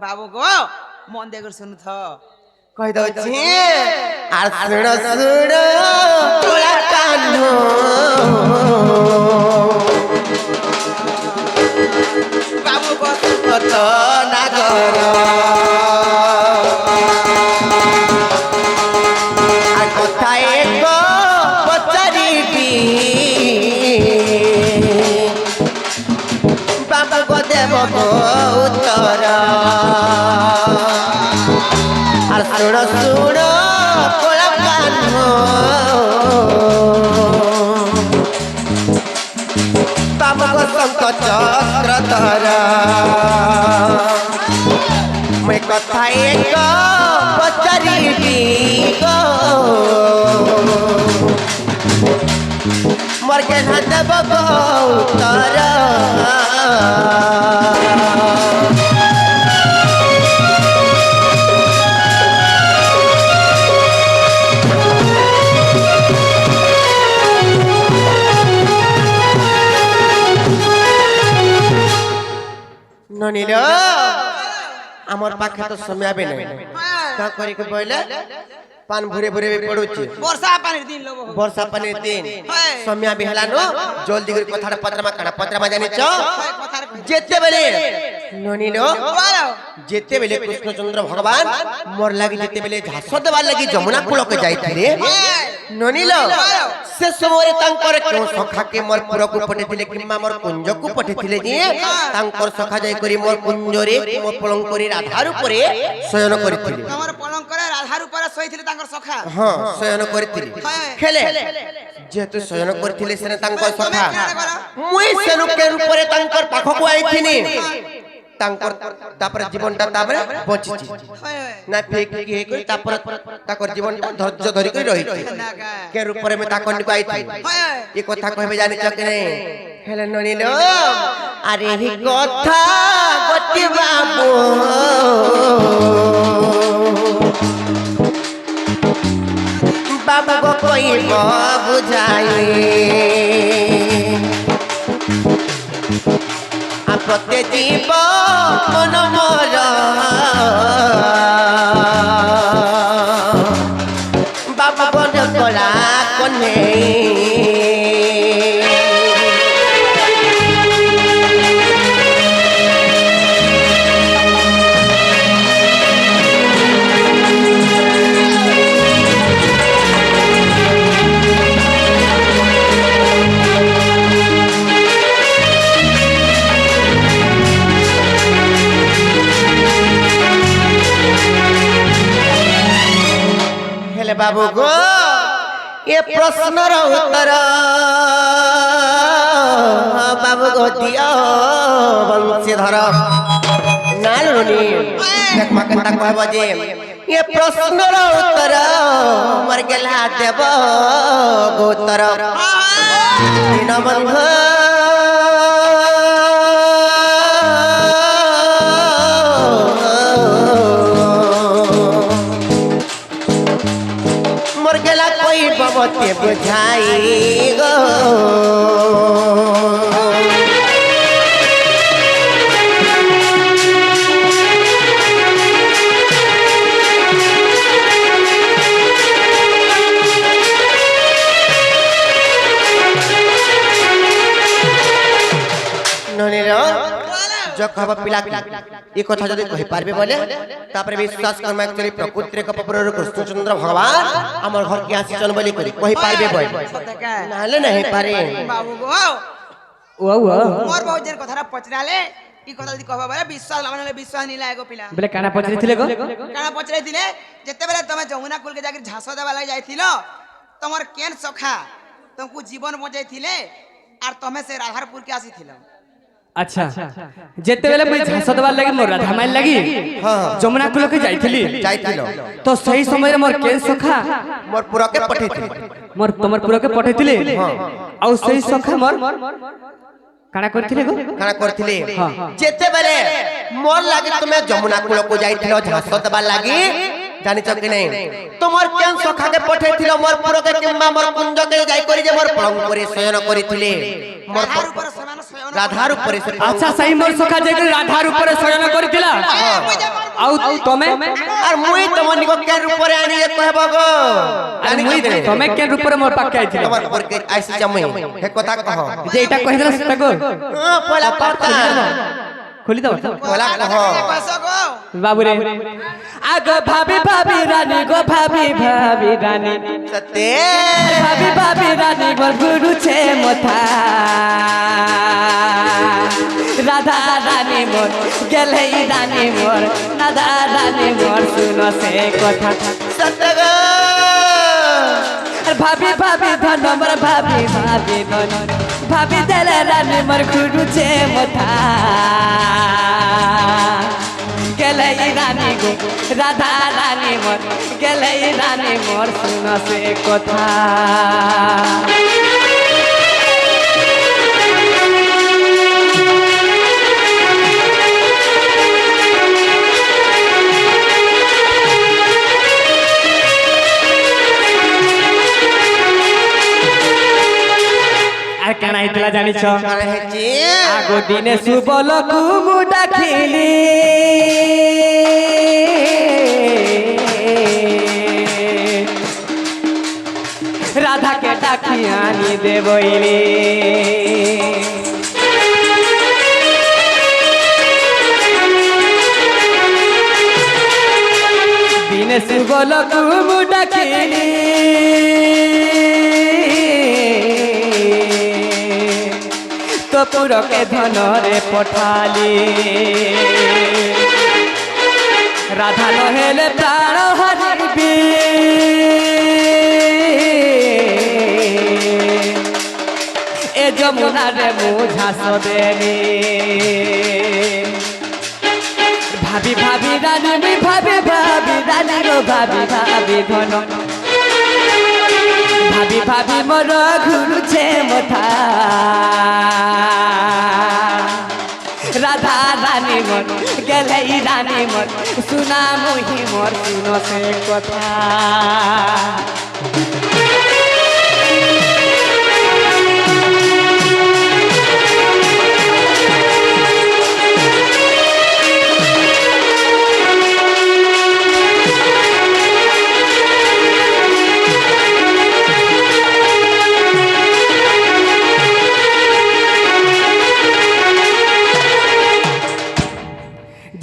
बाबू गो मन देकर सुनु थ कहि दउछि आर सुण सुण तोला कान्हो बाबू गो कत नागर आ কথা এক পচারিবি বাবা গো দেব উত্তর আর শুণ শুণ কোলা কান্হ বাবা শঙ্খ চক্র ধর মই কথা এক পচারিবি গো মোর কেন দেব উত্তর ननील आमर पाखे तो समय भी नहीं क्या करी के बोले पान भूरे भूरे भी पड़ुची वर्षा पानी दिन लोग वर्षा पानी दिन समय भी हला नो जल्दी कर कथार पत्रमा काना पत्रमा जानि छ जेते बेले ननील जेते बेले कृष्णचंद्र भगवान मोर लागि जेते बेले झास देवा लागि जमुना कूल के जाइथिले ननील से समय तांकर क्यों सखा के मोर पुर को पठेथिले किम्मा मोर कुंज को पठेथिले जे तांकर सखा जाई करी मोर कुंजरे मोर पलंकरी राधार ऊपर शयन करिथिले हमर पलंकरे राधार ऊपर सोइथिले तांकर सखा हां शयन करिथिले खेले जेतु शयन करिथिले सेने तांकर सखा मुई सेनु के ऊपर तांकर पाखो को आइथिनी तांकर तापर जीवनटा तापर बचिछि ना फेक के कोई तापर ताकर जीवनटा धैर्य धरि के रहि के रूप में ताकन को आइथि ई कथा कहबे जानि छ कि नै हेले ननीलो अरे ही कथा गति बाबू बाबा को कोई बुझाई प्रत्ये जीव मन मोर बाबा बन कला कन्हे बाबू गो ये प्रश्न उत्तर बाबू गो दियो वंशीधर नालुनी देख मकंता कहब जे ये प्रश्न उत्तर मर गेला देव गोतर दीनबंधु बबते बुझाई गो ननील जो कहब पिला ये कथा जदि कहि पारबे बोले तापर विश्वास कर्म एक्चुअली प्रकृति के पपर कृष्णचंद्र भगवान हमर घर के आसीचन बोली कहि पारबे बोल नाले नहीं पारे बाबू गो ओ मोर बहुत जन कथा पचराले ई कथा जदि कहबा बोले विश्वास लाने विश्वास नहीं लागो पिला बोले काना पचरिथिले गो काना पचराइथिले जते बेले तमे जमुना कुल के जाके झांस देवा लागि जाइथिलो तमर केन सखा तुमको जीवन बचाइथिले आर तमे से राधारपुर के आसीथिलो अच्छा जेते बेले मैं झांसदवा लगी मोर राधा माइल लगी हां जमुना कुल के जाइथिलो तो सही समय रे मोर केन सखा मोर पूरा के पठेथिले मोर तमर पूरा के पठेथिले आ सही सखा मोर काना करथिले गो काना करथिले जेते बेले मोर लागे तुमे जमुना कुल को जाइथिलो झांसदवा लागी जानि छ कि नहीं तुमर केन सखा के पठेथिलो मोर पूरा के किम्मा मोर कुंज के जाई करी जे मोर पलंग करे शयन करिथिले मोर राधार ऊपर अच्छा सही मोर सखा जे राधार ऊपर शयन करथिला आउ तमे আর মুই তোমার নিকো কে রূপরে আনি কহব গো আরে মুই তমে কেন রূপরে মোর পাকে আইছিল তোমার উপর কে আইছি জামই হে কথা কহ যে এটা কইলা সেটা কো পয়লা পাতা খুলি দাও পয়লা কহ কস গো বাবু রে আগো ভাবি ভাবি রানী গো ভাবি ভাবি রানী সত্যি ভাবি ভাবি রানী গোর গুরুছে মথা রাধা রানী মোর গেলেই রানী মোর রাধা রানী মোর শুনো সে কথা সত্য গো ভাবি ভাবি ধন মোর ভাবি ভাবি ধন ভাবি দেলে রানী মোর গুরুছে মথা গেলেই রানী গো রাধা রানী মোর গেলেই রানী মোর শুনো সে কথা আর কেন আইতলা জানিছ কারে হেচি আগো দিনে সুবল কুমু ডাকিলি রাধাকে ডাকি আনি দেবইলি দিনে সুবল কুমু ডাকিলি কপুরকে ধনরে পঠালি রাধা নহেলে প্রাণ হারিবি এ যমুনারে মুঝাস দেনি ভাবি ভাবি রানী ভাবি ভাবি রানী গো ভাবি ভাবি ধন ভাবি ভাবি মোর ঘুরুছে মথা রাধা রানী মোর গেলেই রানী মোর শুনা মুহি মোর শুনো সে কথা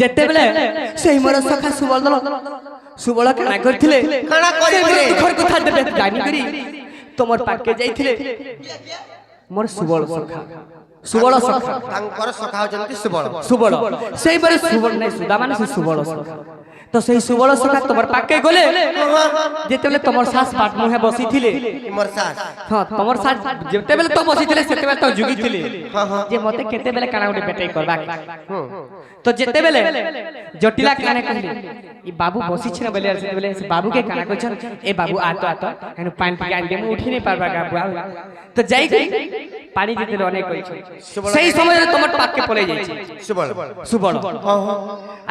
যেতেবেলে সেই মোর সখা সুবল দল সুবল কানা করଥିଲେ কানা করিলে দুঃখর কথা দেবে জানি করি তোমার পাকে যাইଥିଲେ মোর সুবল সখা সুবল সখা তাঙ্কর সখা হচন্তি সুবল সুবল সেই বরে সুবল নাই সুদা মানে সুবল সখা তো সেই সুবল সখা তোমার পাকে গলে যেতেবেলে তোমার শাস পাট মুহে বসিଥିଲେ মোর সাস হ্যাঁ তোমার শাস যেতেবেলে তো বসিଥିଲେ সেতেবেলে তো জুগিଥିଲେ যে মতে কেতেবেলে কানা গুটি বেটাই করবা তো যেতেবেলে জটিলা কানে কহিলে ই বাবু বসিছে না বলে সেতেবেলে সে বাবুকে কানা কইছন এ বাবু আতো আতো এনু পানি টিকে আনতে মু উঠি নাই পারবা বাবু তো যাই পানি দিতে অনেক কইছে সেই সময় তোমার পাককে পড়ে যাইছে সুবল সুবল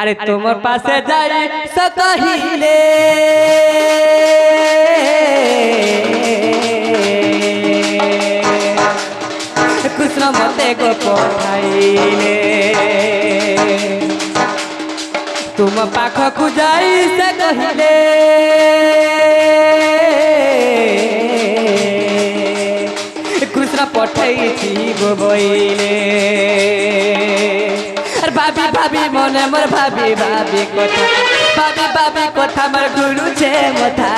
আরে তোমার পাশে যাই সকহিলে কৃষ্ণ মতে গো পঠাইলে तुम पाखकु जाई से कहिले कृष्ण पठई थी बोइले भाभी भाभी मने मोर भाभी भाभी कथा भाभी भाभी कथा मोर गुरु छे मथा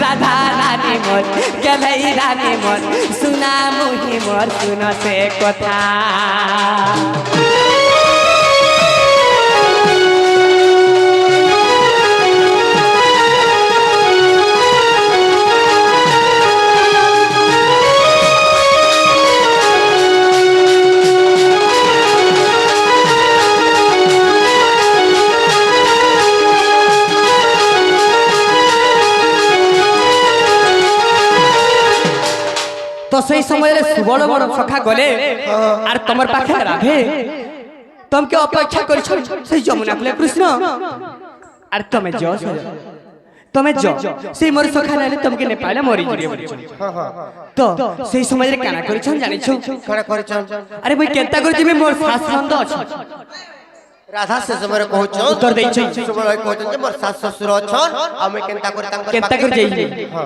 राधा रानी मोर गेलै रानी मोर सुना मुही मोर सुन से कथा तो सही समय सुबल बड़ सखा गले और तमर पाखे राधे तुम के अपेक्षा कर सही जमुना कुले कृष्ण और तमे जो तमे जो सही मोर सखा नाले तुम के नेपाल मरी जिवे तो सही समय रे काना करिछन जानि छु काना करिछन अरे भाई केता कर जिमे मोर सास नंद अछि राधा से समय कहूछ उत्तर दैछ सुबह कहछ जे मोर सास ससुर अछन आ मैं केनता कर तांकर केनता कर जाई हां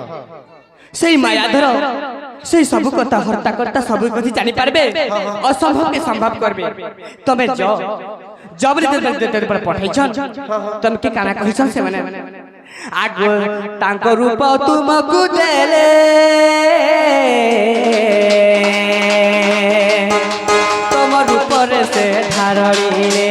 सेई मायाधर सेई सब कथा हरता करता सब कथि जानि पारबे असंभव के संभव करबे तमे जो जबरी दे पर पठाइछन तम के काना कहिछन से माने आग तांको रूप तुमकु देले तम रूप रे से धारणी रे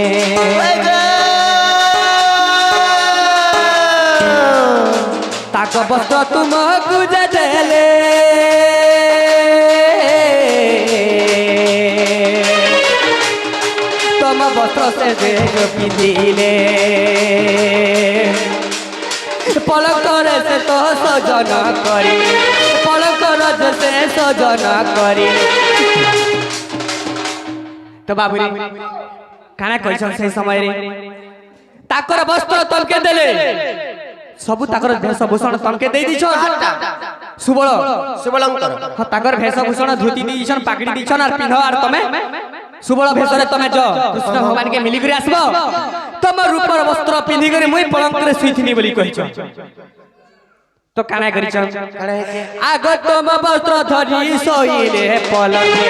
ताको वस्त्र तुमकु देले तम वस्त्र से देख पिंधिले पलकर से तो सजन करी पलकर से सजन करी तो बाबूरी काना कहिसन से समय रे ताकर वस्त्र तमके देले सबु ताकर वेशभूषण तमके दे दिछन सुबल सुबलंकर ह ताकर वेशभूषण धोती दिछन पाकड़ी दिछन और पिन्ह और तमे सुबल भेषरे तमे जो कृष्ण भगवान के मिली करे आसबो तम रूपर वस्त्र पिंधि करे मुई पलंक रे सुइथिनी बोली कहिछ तो काना करिछ काना हेचे आग तम वस्त्र धरि सोइले पलंके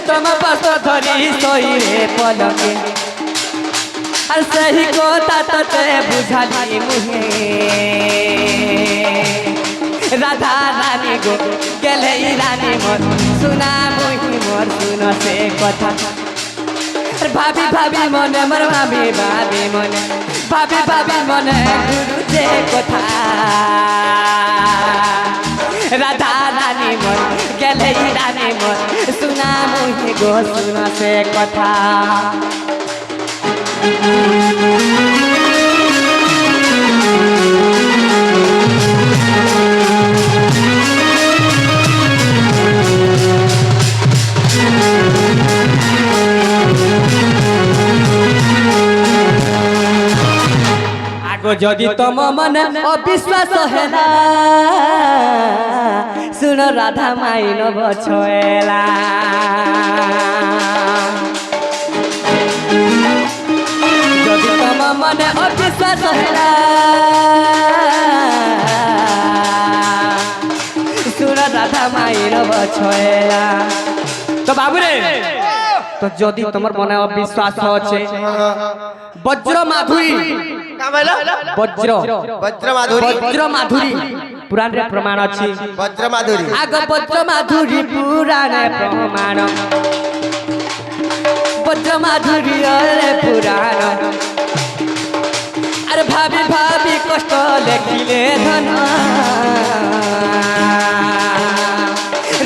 तम वस्त्र धरि सोइले पलंके और सही कोता तते बुझाली मुहे राधा रानी गो गेले रानी मोर सुना मोहि मोर सुन से कथा भाभी भाभी मने मोर भाभी भाभी मने भाभी भाभी मने गुरु जे कथा राधा रानी मोर गेले रानी मोर सुना मोहि गो सुन से कथा आगो जदि तम मन अविश्वास हेला सुन राधा माइन बछेला जदि तम मन अविश्वास हेला सुन राधा माइन बछेला तो बाबू रे तो जदि तमर मन अविश्वास अछि वज्र माधुरी वज्र वज्र माधुरी पुराण रे प्रमाण अछि वज्र माधुरी आग वज्र माधुरी पुराण प्रमाण वज्र माधुरी रे पुराण अरे भाभी भाभी कष्ट लेखिले धन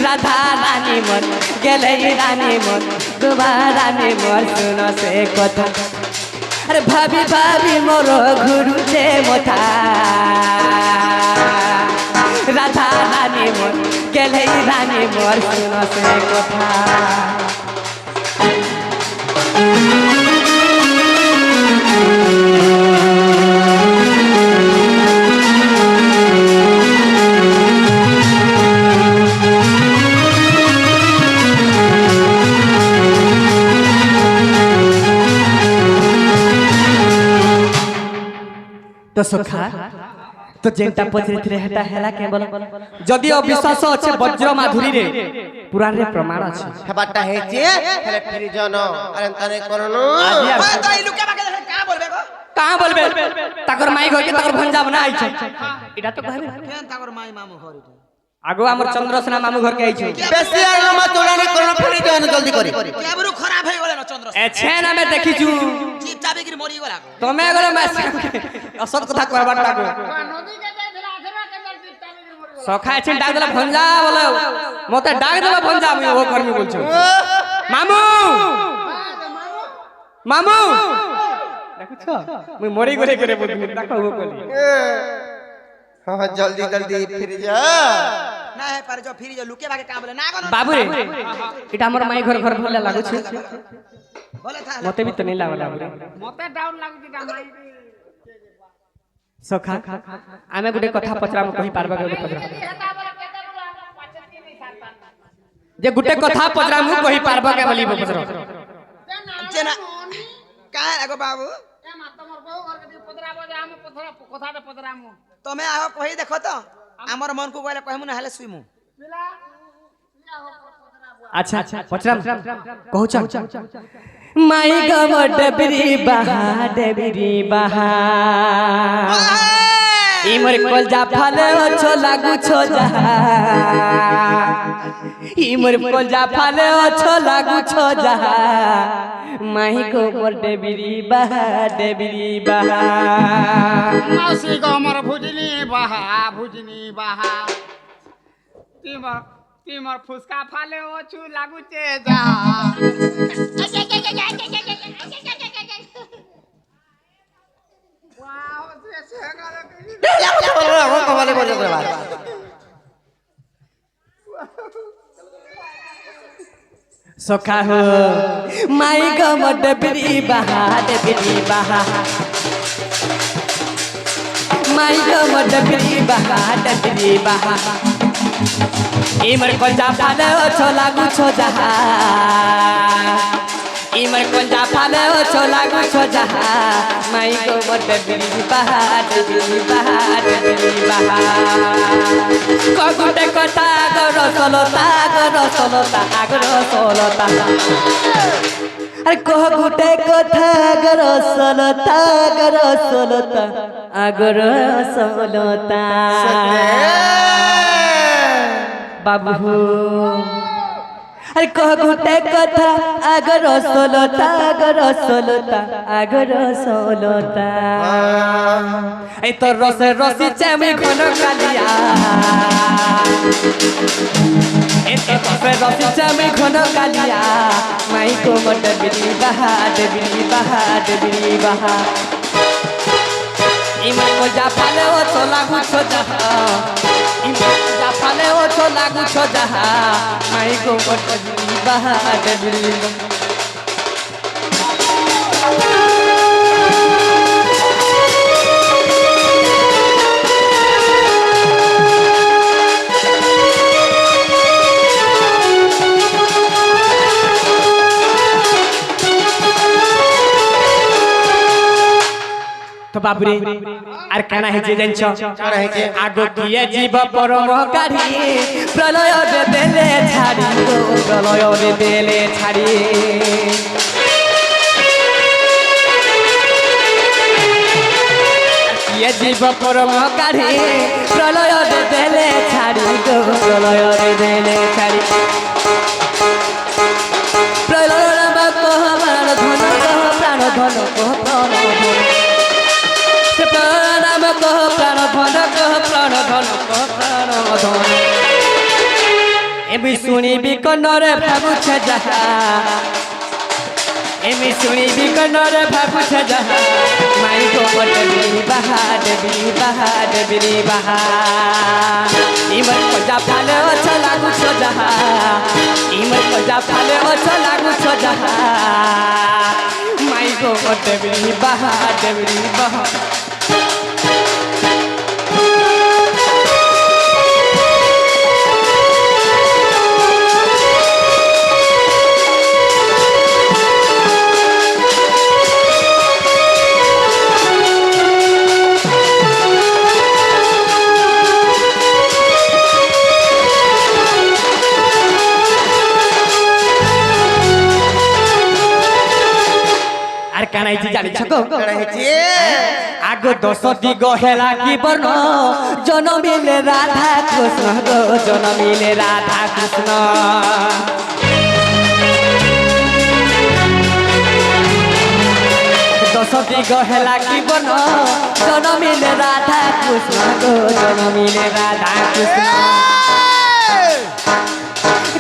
राधा रानी मन गेले रानी मन दुबा रानी मोर सुन से कथा अरे भाभी भाभी मोर गुरु जे मोथा राधा रानी मोर गेले रानी मोर सुन से कथा तो सुखा तो जेंटा पचरे थे हेटा हेला केवल जदि अविश्वास अछि वज्र माधुरी रे पुराण रे प्रमाण अछि हेबाटा हेचे हेले फिर जन अरे तने करनु ओए तो ई लुके बाके का बोलबे गो कहां बोलबे ताकर माई घर के ताकर भंजा बना आइछ इटा तो कहबे केन ताकर माई मामू घर इठे आगो हमर चंद्रसेना मामू घर के आइछ बेसी आइलो मा तोड़ानी करनु फिर जन जल्दी करी केबरु खराब हे गेले न चंद्र ए छेना में देखिछु जीप चाबी गिर मरी गेला तमे गले मैस असत कथा करबा ताको सखा छिन डाक देला भंजा बोले मते डाक देला भंजा मुई ओ कर्मी बोलछु मामू मामू देखछ मुई मरी गरे करे बोलबी देखो ओ कोली हां जल्दी जल्दी फिर जा ना है पर जो फिर जो लुके बाके का बोले ना गनो बाबू रे इटा हमर माई घर घर भले लागु छै बोले था मते भी तो नहीं लागला बाबू रे मते डाउन लागु दिटा माई सखा आमे गुटे कथा पचरा म कहि पारबा गुटे पचरा जे गुटे कथा पचरा मु कहि पारबा के बोली पचरा जेना का एगो बाबू तमे आहो कहि देखो तो हमर मन को गले कहमु ना हेले सुइमु अच्छा पचराम कहू छ माई गम डबरी बहा इमर कलजा फाले छो लागू छो जा इमर कलजा फाले छो लागू छो जा माही को मोर डबरी बहा मासी को मोर भुजनी बहा तिमर फुसका फाले छु लागू चे जा वाओ से কবালে বলে করে सखा हो माई गम डबरी बहा माई गम डबरी बहा इमर कलजा फाले छो लागू छो जहा इमर कलजा फाले छो लागू छो जहा माई गम डबरी बहा कगुटे कथा गर सलता अरे कगुटे कथा गर सलता आगर सलता बाबू अरे कगुटे कथा आगर सलता ए तो रसी चेमी घन कालिया ए तो रसी चेमी घन कालिया माई को मट बिली बहा इमर को जा फाले ओ तो लागू छो जहा इमर को जा फाले ओ तो लागू छो जहा माई को मट बिली बहा तो बाबुरे आर काना हे जे जानछो কানা হেছে आगो किए जीव परम काढ़ी प्रलय रे देले छाड़ी प्रलय रे देले छाड़ी किए जीव परम काढ़ी प्रलय रे देले छाड़ी प्रलय रे देले छाड़ी प्रलय रे कह प्राण धन प्राण धन एमी सुनी भी कन्नरे भाबुछ जहा एमी सुनी भी कन्नरे भाबुछ जहा माई को डबरी बहा इमर को जा फाले छ लागू छ जहा इमर को जा फाले छ लागू छ जहा माई को डबरी बहा कानाई जी जानी छको কানা হেছে आगो 10 दिग हेला की बर्ण जनमिले राधा कृष्ण गो जनमिले राधा कृष्ण दस दिग हेला की बर्ण जनमिले राधा कृष्ण गो जनमिले राधा कृष्ण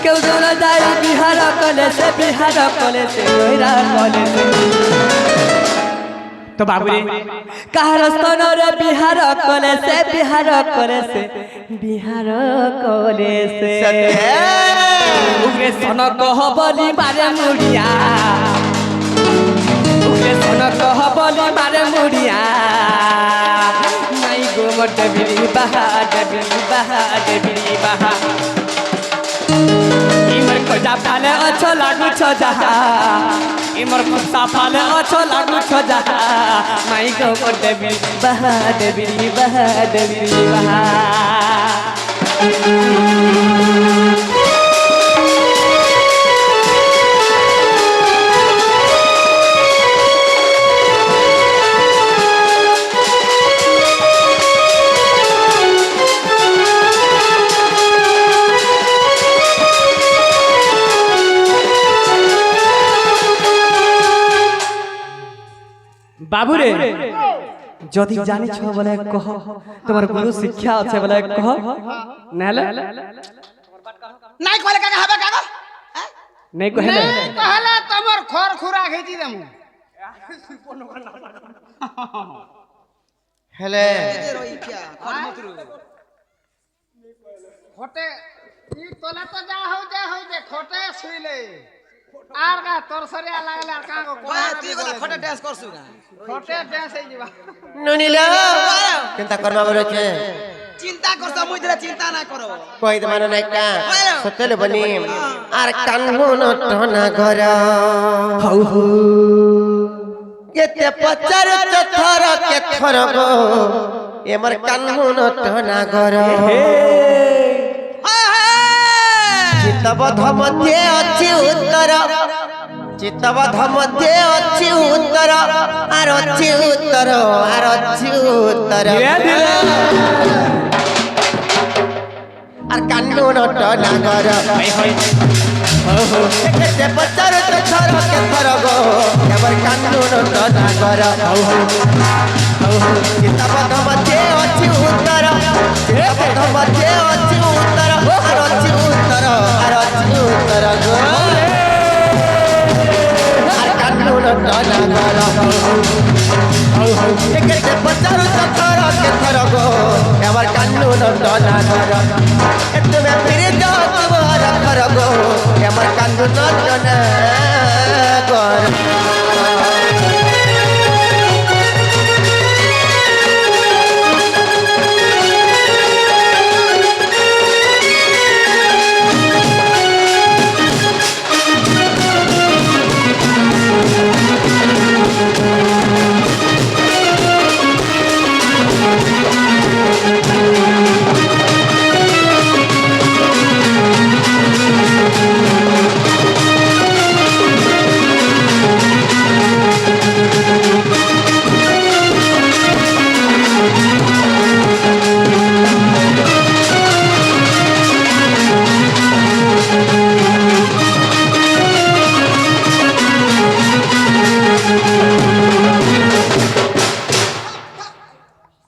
केउ जन जाई बिहार कले से गइरा कले से तो बाबुरे कहार स्तन रे बिहार कले से उगे सन कह बोली मारे मुड़िया उगे सन कह बोली मारे मुड़िया माई गो मट बिरी बहा इमर को जा फाले अच्छो लागू छो जहा मोर फुसा फाले अछो लागु छ जहा माई को देवी बहा देवी बहा देवी बहा बाबू रे যদি জানিছ বলে কহ তোমার গুরু শিক্ষা আছে বলে কহ নালে নাই কলে কাকা হবে কাকা নাই কহলে कहले तमर खर खुरा घेची देमु হেলে खोटे ई तोले तो जा हो दे खोटे सुइले आर का तोर सरिया लागले आर का को তুই কথা খটে ডান্স করছু না खोटे डांस हे जीवा ননিল চিন্তা করবা বলেছে চিন্তা করছ মুই দিলে চিন্তা না করো কই দমান নাই কা সতেলে বনি আর কানমু নটনা ঘর হউ হউ কেতে পচার থর কে থর গো এমর কানমু নটনা ঘর চিত্তবধ মধ্যে অছি উত্তর চিত্তবধ মধ্যে অছি উত্তর আর অছি উত্তর আর অছি উত্তর আর কান্নু নট নাগর কেতে পচার থর কে থর গো এবার কান্নু নট নাগর চিত্তবধ মধ্যে অছি উত্তর চিত্তবধ মধ্যে অছি উত্তর আর অছি উত্তর আর অছি উত্তর গো আর কান্নু নট নাগর কেতে পচার থর কে থর গো এবার কান্নু নট নাগর তুমি ফিরে যাও তোমার ঘর গো এবার কান্নু নট নাগর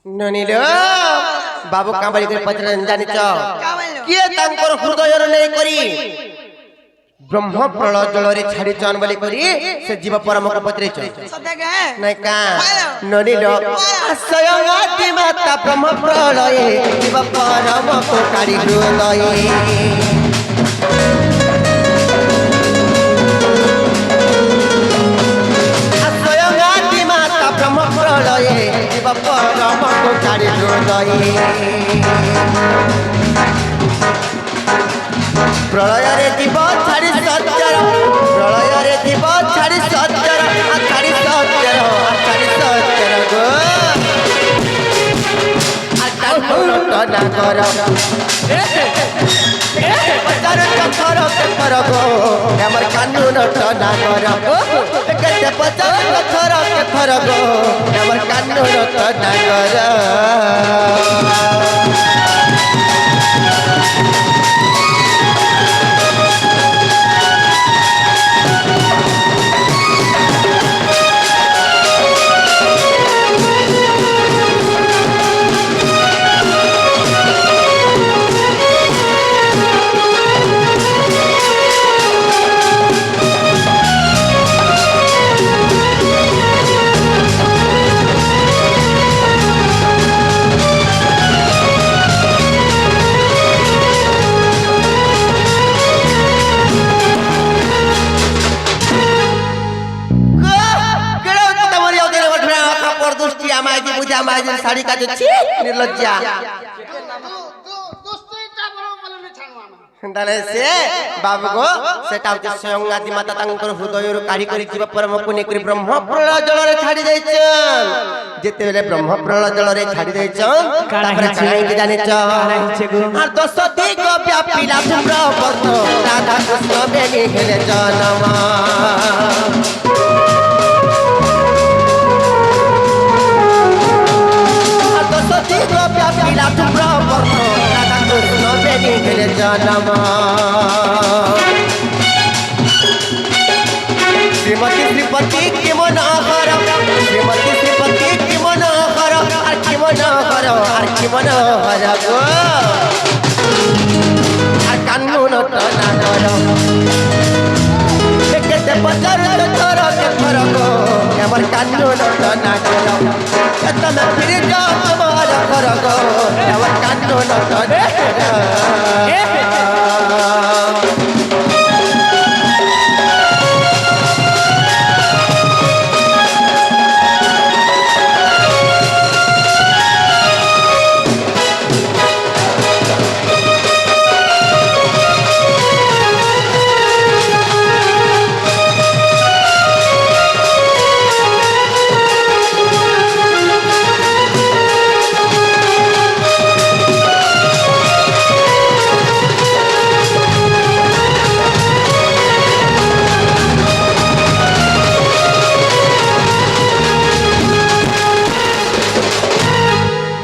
ননিল বাবু কামারি করে পচরা জানিছ কিয়ে তাঙ্কর হৃদয়র নেই করি ব্রহ্ম প্রলয় জলরে ছাড়িছন বলি করি সে জীব পরমক পত্রেছ সদাগে নাই কা ননিল স্বয়ং আদি মাতা ব্রহ্ম প্রলয়ে জীব পরমক কারি হৃদয়ে স্বয়ং আদি মাতা ব্রহ্ম প্রলয়ে জীব পরমক কারি হৃদয়ে প্রলয়রে জীব ছাড়ি সত্যর প্রলয়রে জীব ছাড়ি সত্যর ছাড়ি সত্যর ছাড়ি সত্যর গো না কর পচার চথর চথর গো আমার কানু নট না কর কেতে পচার চথর চথর গো আমার কানু নট না কর শাড়ি কাজ হচ্ছে নির্লজ্জা तू दुस्तीटा बरो बोले छाणवा তাহলে সে বাবু গো সেটা হচ্ছে স্বয়ং আদি মাতা তাঙ্কর হৃদয়ରୁ কাঢ়ি କରି জীব পরমକୁ ନେଇକରି ବ୍ରହ୍ମ ପ୍ରଳୟ ଜଳରେ ଛାଡି ଦେଇଛନ୍ ଯେତେବେଳେ ବ୍ରହ୍ମ ପ୍ରଳୟ ଜଳରେ ଛାଡି ଦେଇଛନ୍ ତାପରେ କାଣା ହେଇଛି ଜାଣିଛ আর 10 দিগ ব্যাপিলা ধূম্র বর্ণ রাধা কৃষ্ণ বেনি হেলে জনম আর 10 দিগ ব্যাপিলা ধূম্র বর্ণ রাধা কৃষ্ণ বেনি হেলে জনম শ্রীমতী শ্রীপতি কি মনোহর শ্রীমতী শ্রীপতি কি মনোহর আর কি মনোহর আর কি মনোহর গো আর কানুন টনা কর কেতে পচারু তোর কেথর গো আমার কানুন টনা কর তুমি ফিরে যাও তোমার ঘর গো আমার কানুন টনা কর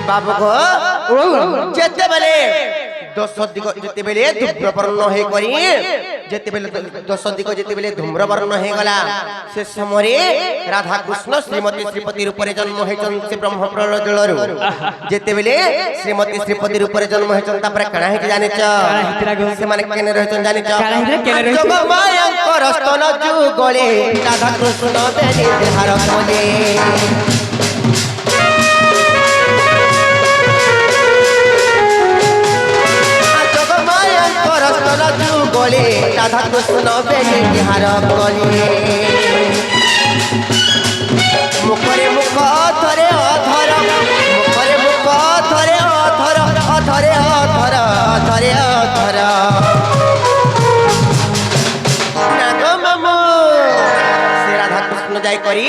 বাবু গো যেতেবেলে দশ দিগ যেতেবেলে ধূম্রবর্ণ হয়ে করি যেতেবেলে 10 দিগ যেতেবেলে ধূম্রবর্ণ হয়ে গলা সে সময়ে রাধা কৃষ্ণ শ্রীমতী শ্রীপতি রূপে জন্ম হয়েছেন সে ব্রহ্ম প্রলয় জলরু যেতেবেলে শ্রীমতী শ্রীপতি রূপে জন্ম হয়েছেন তারপরে কাଣା হয়েছে জানিছ সেমানে কেনে রয়েছেন জানিছ যোগ মায়াঙ্কর স্তন যুগলে রাধা কৃষ্ণ বেনি বিহার কলে গলে রাধা কৃষ্ণ বেনি বিহার কলে মুখরে মুখ ধরে অধর মুখরে মুখ ধরে অধর অধরে অধর ধরে অধর নাগ মামু সে রাধা কৃষ্ণ যাই করি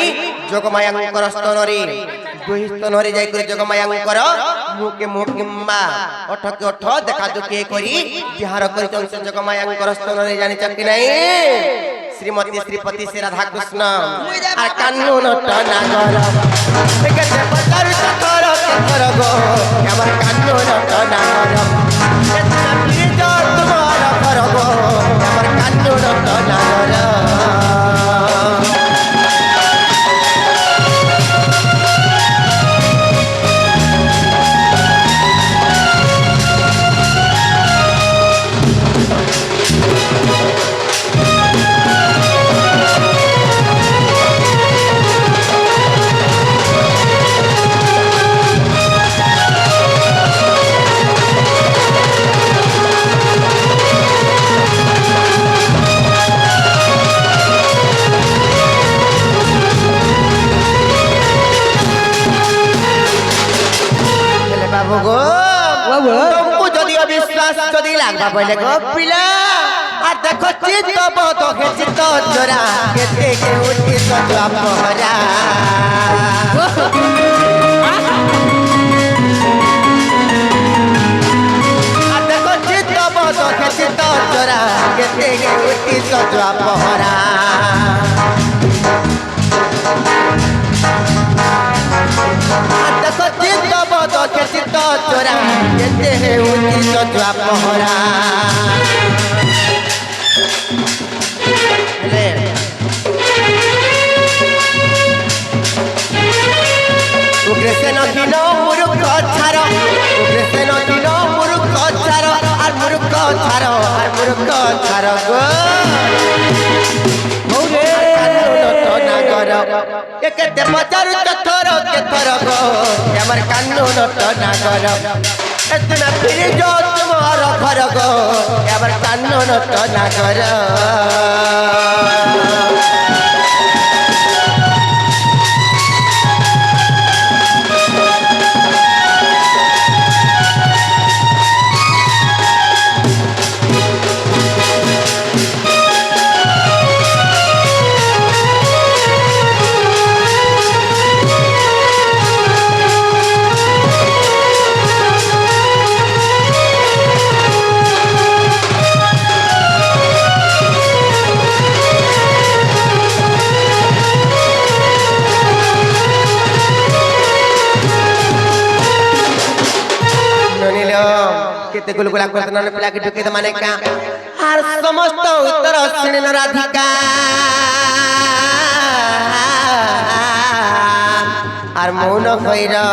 যোগমায়াঙ্কর স্তনরে দুই স্তনরে যাই করি যোগমায়াঙ্কর মুখে মুখ কিম্বা অঠকে অঠ দেখা দুঃখে করি বিহার করিছেন সে যোগমায়াঙ্কর স্তনরে জানিছ কি নাই শ্রীমতী শ্রীপতি শ্রী রাধা কৃষ্ণ আর কানুন টনা কর কেতে পচারু তোর কেথর গো আমার কানুন টনা কর কেতে ফিরে যাও তোমার ঘর গো আমার কানুন টনা কর तुमको जदि अविश्वास जदि लागबा पहिले गो पिला आ देखो चित्त बद हे चित्त जोरा केते के उठी सजवा पहरा आ देखो चित्त बद हे चित्त जोरा केते के उठी सजवा पहरा देखो चित्त बद के चित्त चोरा केते हे उठी सजवा पहरा ले उग्रे से नदीन मुरुख छार उग्रे से नदीन मुरुख छार और मुरुख छार और मुरुख छार गो केते पचारु थर केथर गो हमर कानून टना कर तुम फिर जो तुम्हार घर गो हमर कानून टना कर কেতে গুলগুলা করতে না পিলাকে ঢুকে দে মানে কা আর সমস্ত উত্তর শুনিল রাধিকা আর মৌন হইরা